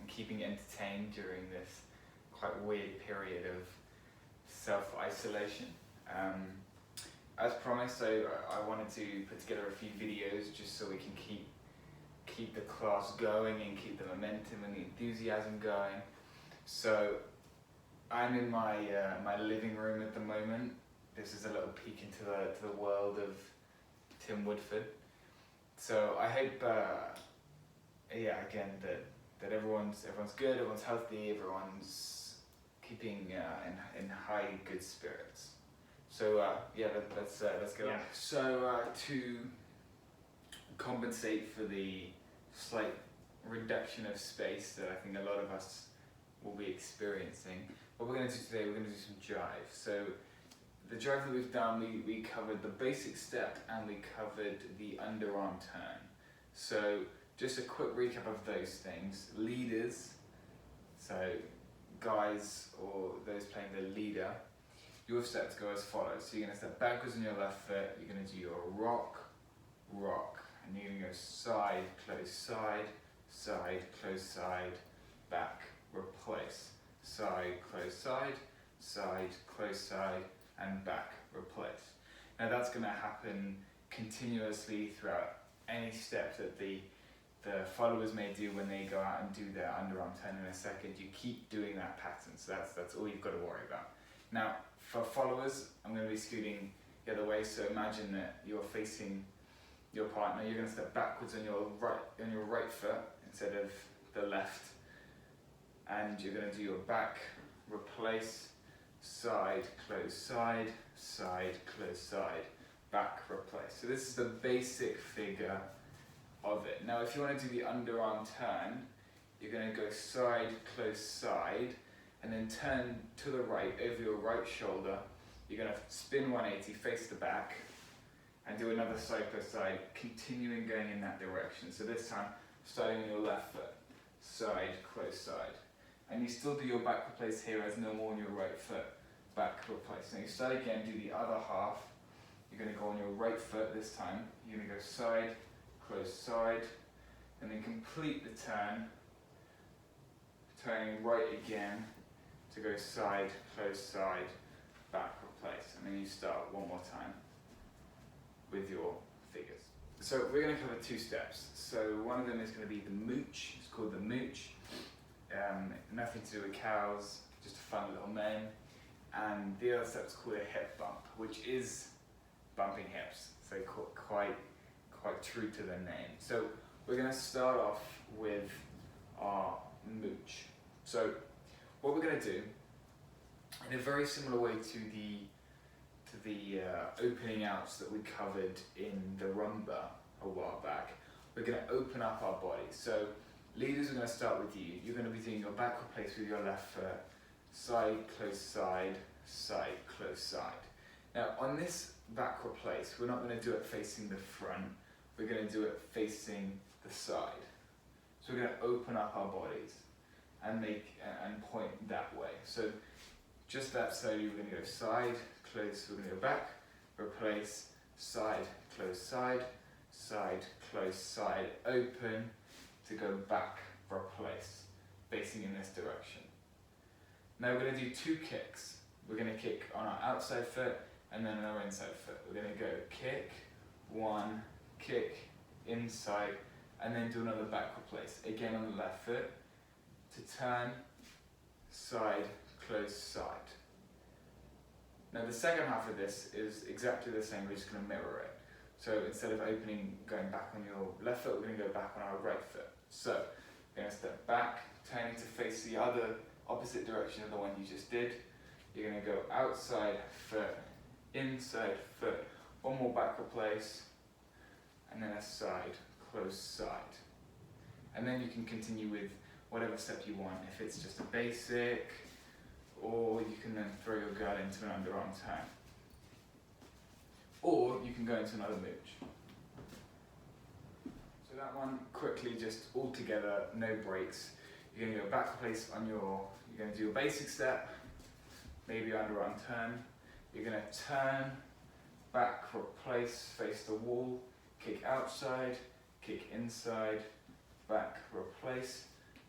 and keeping entertained during this quite weird period of self-isolation. As promised, I wanted to put together a few videos just so we can keep the class going and keep the momentum and the enthusiasm going. So I'm in my my living room at the moment. This is a little peek into the world of Tim Woodford. So I hope, again, that everyone's good, everyone's healthy, everyone's keeping in high good spirits. So let's go. Yeah. So to compensate for the slight reduction of space that I think a lot of us will be experiencing, what we're going to do today, we're going to do some jive. So the jive that we've done, we covered the basic step and we covered the underarm turn. So just a quick recap of those things. Leaders, so guys or those playing the leader, your steps go as follows. So you're going to step backwards on your left foot, you're going to do your rock, rock, and you're going to go side, close, side, close, side, back, replace, side, close, side, close, side, and back, replace. Now that's going to happen continuously throughout any step that the followers may do when they go out and do their underarm turn in a second. You keep doing that pattern, so that's all you've got to worry about. Now for followers, I'm going to be scooting the other way, so imagine that you're facing your partner. You're going to step backwards on your right foot instead of the left, and you're going to do your back, replace, side, close, side, close, side, back, replace. So this is the basic figure of it. Now if you want to do the underarm turn, you're going to go side, close, side, and then turn to the right over your right shoulder. You're going to spin 180, face the back, and do another side, close, side, continuing going in that direction. So this time, starting on your left foot, side, close, side. And you still do your back replace here as normal on your right foot, back replace. Now you start again, do the other half. You're going to go on your right foot this time. You're going to go side, close, side, and then complete the turn, turning right again to go side, close, side, back, replace. And then you start one more time with your figures. So we're going to cover two steps. So one of them is going to be the mooch. It's called the mooch. Nothing to do with cows, just a fun little name. And the other step is called a hip bump, which is bumping hips. So quite true to the name. So we're going to start off with our mooch. So what we're going to do, in a very similar way to the opening outs that we covered in the rumba a while back, we're going to open up our body. So leaders are going to start with you. You're going to be doing your back replace with your left foot, side, close, side, close, side. Now on this back replace, we're not going to do it facing the front, we're going to do it facing the side. So we're going to open up our bodies and point that way. So just that slowly, we're going to go side, close, we're going to go back, replace, side, close, side, close, side, open, to go back, replace, facing in this direction. Now we're going to do two kicks. We're going to kick on our outside foot and then on our inside foot. We're going to go kick, one, kick, inside, and then do another back replace. Again on the left foot, to turn, side, close, side. Now the second half of this is exactly the same, we're just going to mirror it. So instead of opening, going back on your left foot, we're going to go back on our right foot. So you're going to step back, turning to face the other opposite direction of the one you just did. You're going to go outside foot, inside foot, one more back replace, and then a side, close, side. And then you can continue with whatever step you want. If it's just a basic, or you can then throw your guard into an underarm turn. Or you can go into another mooch. So that one, quickly, just all together, no breaks. You're going to go back replace on you're going to do a basic step, maybe underarm turn. You're going to turn, back, replace, face the wall, kick outside, kick inside, back, replace,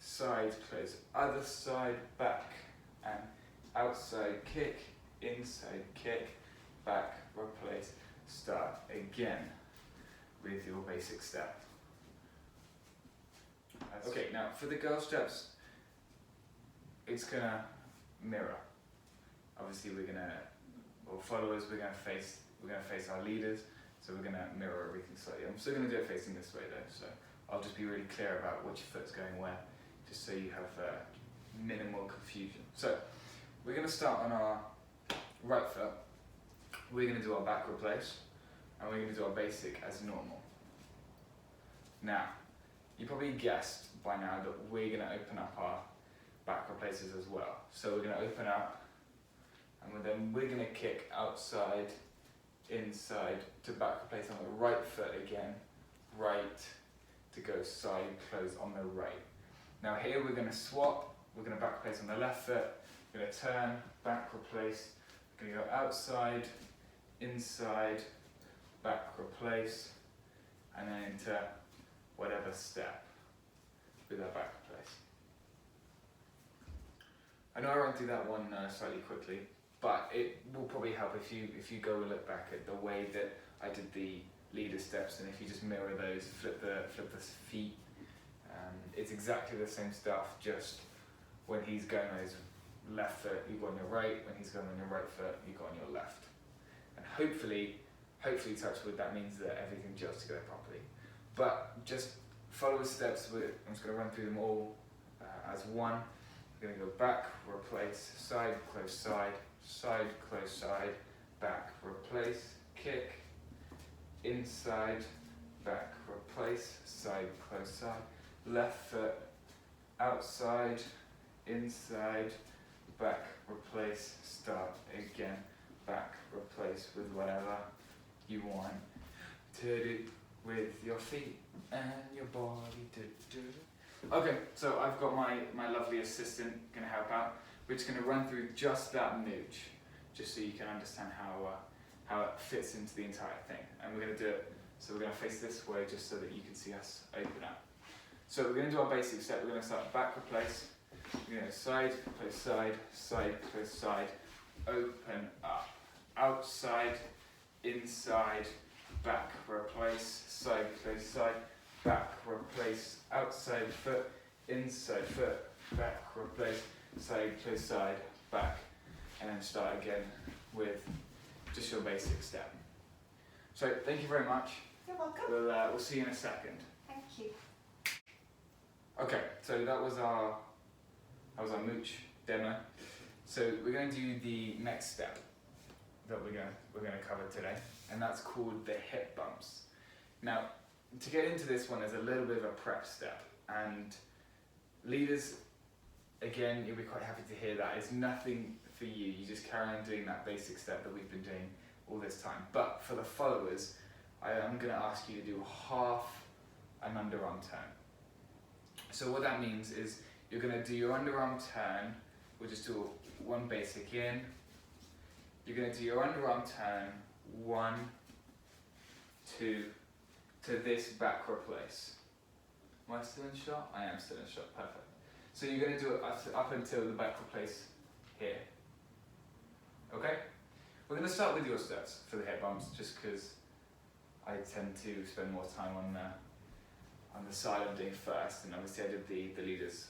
side, close, other side, back, and outside kick, inside kick, back, replace, start again with your basic step. Okay, now for the girl steps, it's gonna mirror. Obviously followers, we're gonna face our leaders, so we're gonna mirror everything slightly. I'm still gonna do it facing this way though, so I'll just be really clear about which foot's going where, just so you have minimal confusion. So we're gonna start on our right foot. We're gonna do our back replace, and we're gonna do our basic as normal. Now, you probably guessed by now that we're gonna open up our back replaces as well. So we're gonna open up, and then we're gonna kick outside, inside to back replace on the right foot again, right to go side close on the right. Now here we're gonna swap, we're gonna back replace on the left foot, we're gonna turn, back replace, we're gonna go outside, inside, back replace, and then into whatever step with our back replace. I know I ran through that one slightly quickly, but it will probably help if you go and look back at the way that I did the leader steps, and if you just mirror those, flip the feet. It's exactly the same stuff, just when he's going on his left foot, you go on your right. When he's going on your right foot, you go on your left. And hopefully touch wood, that means that everything gels together properly. But just follow the steps. I'm just going to run through them all as one. We're going to go back, replace, side, close, side, side, close, side, back, replace, kick, inside, back, replace, side, close, side, left foot, outside, inside, back, replace, start again, back, replace with whatever you want to do with your feet and your body. Okay, so I've got my lovely assistant going to help out. We're just going to run through just that mooch, just so you can understand how it fits into the entire thing. And we're going to do it, so we're going to face this way just so that you can see us open up. So we're going to do our basic step. We're going to start back replace. We're going to side, close, side, side, close, side, open up, outside, inside, back, replace, side, close, side, back, replace, outside foot, inside foot, back, replace, side, close, side, back, and then start again with just your basic step. So thank you very much. You're welcome. We'll see you in a second. Thank you. Okay, so that was our mooch demo. So we're going to do the next step that we're going to cover today, and that's called the hip bumps. Now, to get into this one, there's a little bit of a prep step, and leaders, again, you'll be quite happy to hear that. It's nothing for you. You just carry on doing that basic step that we've been doing all this time. But for the followers, I am going to ask you to do half an underarm turn. So what that means is you're going to do your underarm turn. We'll just do one basic in. You're going to do your underarm turn, 1, 2, to this back replace. Am I still in shot? I am still in shot, perfect. So you're going to do it up until the back replace here. Okay? We're going to start with your steps for the hip bumps, just because I tend to spend more time on the side I'm doing first, and obviously I did the leaders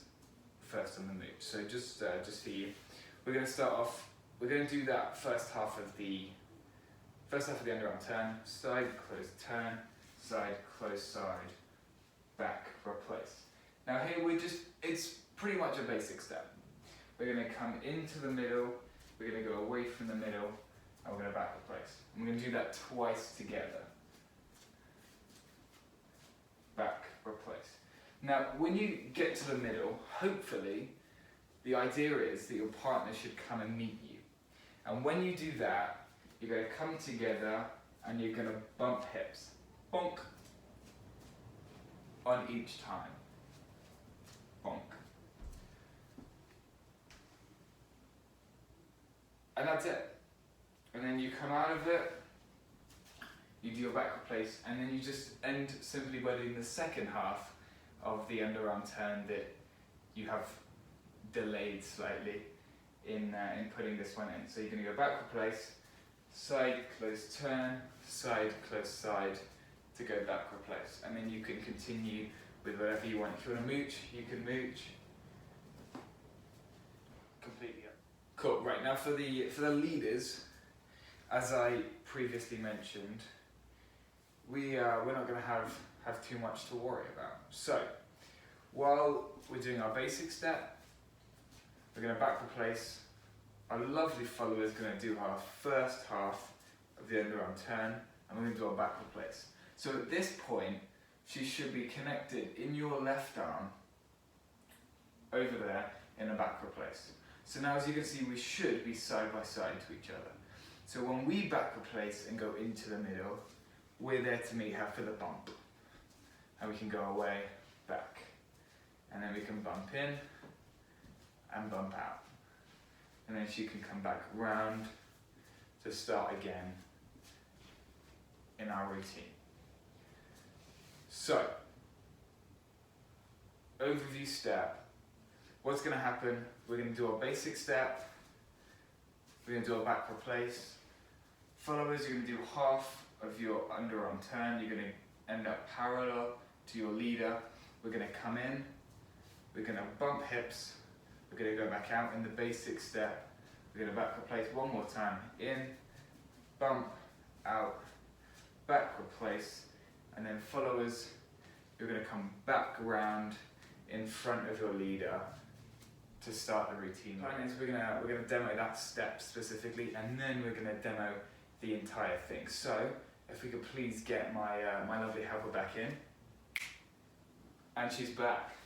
first on the mooch. So just for you, we're going to start off. We're going to do that first half of the underarm turn, side, close, turn, side, close, side, back, replace. Now here it's pretty much a basic step. We're going to come into the middle, we're going to go away from the middle, and we're going to back replace. And we're going to do that twice together. Back, replace. Now when you get to the middle, hopefully the idea is that your partner should come and meet you. And when you do that, you're going to come together and you're going to bump hips. Bonk. On each time. Bonk. And that's it. And then you come out of it, you do your back replace, and then you just end simply by doing the second half of the underarm turn that you have delayed slightly in putting this one in. So you're going to go backward place, side, close, turn, side, close, side to go backward place. And then you can continue with whatever you want. If you want to mooch, you can mooch. Completely up. Cool, right, now for the leaders, as I previously mentioned, we're not going to have too much to worry about. So, while we're doing our basic step, we're going to backward place. Our lovely follower is going to do our first half of the underarm turn, and we're going to do our backward place. So at this point, she should be connected in your left arm over there in a backward place. So now, as you can see, we should be side by side to each other. So when we backward place and go into the middle, we're there to meet her for the bump. And we can go away, back. And then we can bump in and bump out. And then she can come back round to start again in our routine. So, overview step. What's going to happen? We're going to do our basic step. We're going to do our backward place. Followers, you're going to do half of your underarm turn. You're going to end up parallel to your leader. We're going to come in. We're going to bump hips. We're going to go back out in the basic step. We're going to backward place one more time. In, bump, out, backward place. And then followers, you're going to come back around in front of your leader to start the routine. We're going to demo that step specifically, and then we're going to demo the entire thing. So, if we could please get my lovely helper back in. And she's back.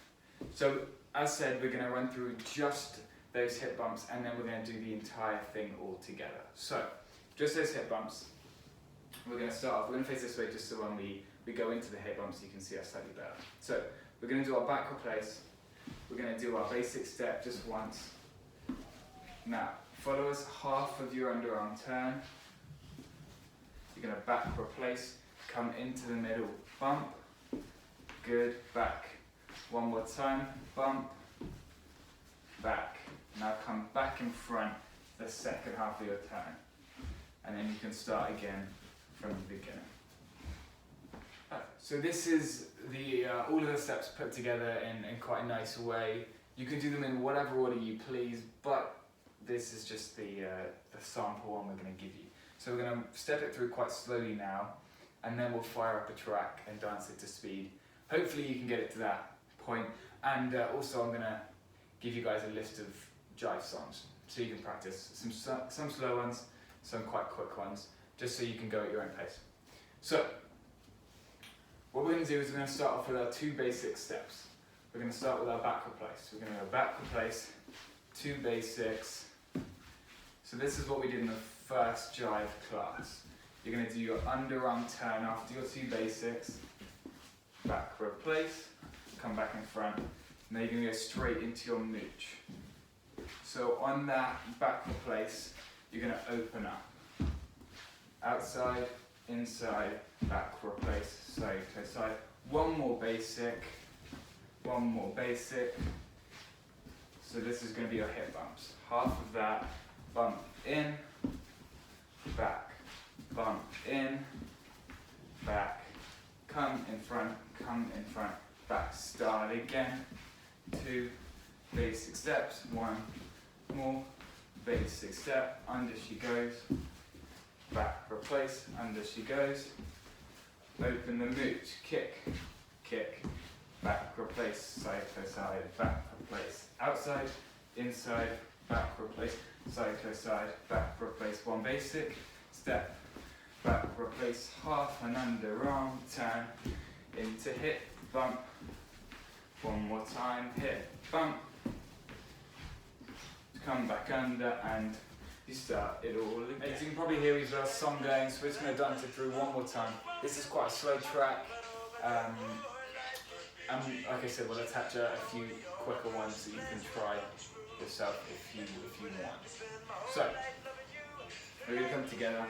So, as said, we're going to run through just those hip bumps, and then we're going to do the entire thing all together. So, just those hip bumps. We're going to start off, we're going to face this way just so when we go into the hip bumps you can see us slightly better. So, we're going to do our backward place. We're going to do our basic step just once. Now, follow us half of your underarm turn. You're going to backward place, come into the middle, bump, good, back. One more time, bump, back. Now come back in front the second half of your turn. And then you can start again from the beginning. So this is all of the steps put together in quite a nice way. You can do them in whatever order you please, but this is just the sample one we're going to give you. So we're going to step it through quite slowly now, and then we'll fire up a track and dance it to speed. Hopefully you can get it to that point, and also I'm going to give you guys a list of Jive songs, so you can practice some slow ones, some quite quick ones, just so you can go at your own pace. So, what we're going to do is we're going to start off with our two basic steps. We're going to start with our backward place. We're going to go backward place, two basics. So this is what we did in the first Jive class. You're going to do your underarm turn after your two basics, backward place, come back in front, and then you're going to go straight into your mooch. So on that backward place, you're going to open up. Outside, inside, backward place, side to side. One more basic. So this is going to be your hip bumps. Half of that, bump in, back, bump in, back, come in front, back. Start again. Two basic steps, one more basic step, under she goes, back, replace, under she goes, open the mooch, kick, back, replace, side to side, back, replace, outside, inside, back, replace, side to side, back, replace, one basic step, back, replace, half and underarm, turn, into hip, bump, one more time, hip, bump, come back under, and you start it all again. As you can probably hear, we've got a song going, so we're just going to dance it through one more time. This is quite a slow track, and like I said, we'll attach a few quicker ones that you can try yourself if you want. So, we're going to come together,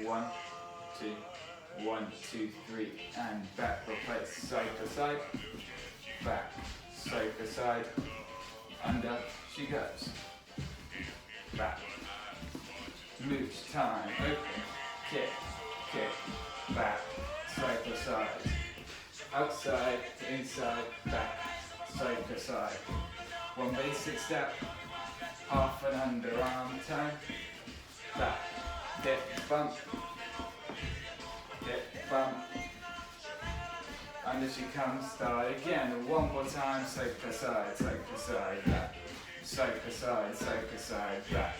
1, 2, 1, 2, 3, and back, replace, side to side, back, sofa side, under she goes. Back, mooch time, open, kick, kick, back, sofa side, outside to inside, back, sofa side. One basic step, half and under arm turn, back, hip bump, under she comes, start again, and one more time, sofa side, back, sofa side, back,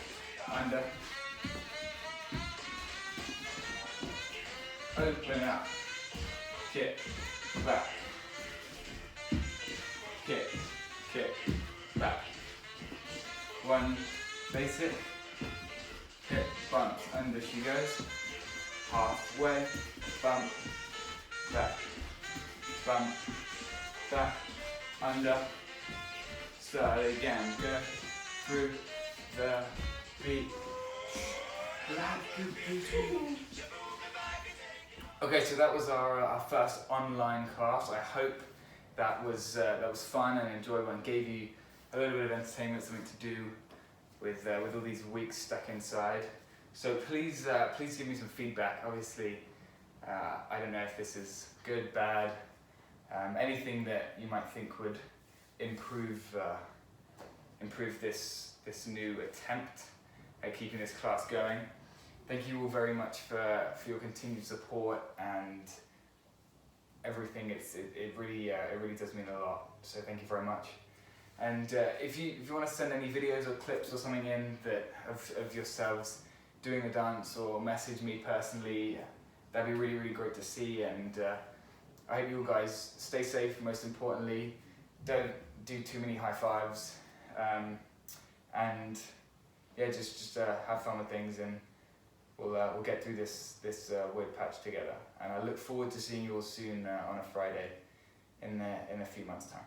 under, open up, kick, back, kick, back, one basic, hip bumps, under she goes, halfway, bump, back, under, start again, go through the beat, Okay, so that was our first online class. I hope that was fun and enjoyable and gave you a little bit of entertainment, something to do with all these weeks stuck inside. So please give me some feedback. Obviously, I don't know if this is good, bad, anything that you might think would improve this new attempt at keeping this class going. Thank you all very much for your continued support and everything. It really does mean a lot. So thank you very much. And if you want to send any videos or clips or something in of yourselves doing a dance, or message me personally, that'd be really great to see. And I hope you guys stay safe. Most importantly, don't do too many high fives, and yeah, just have fun with things, and we'll get through this weird patch together. And I look forward to seeing you all soon on a Friday in a few months' time.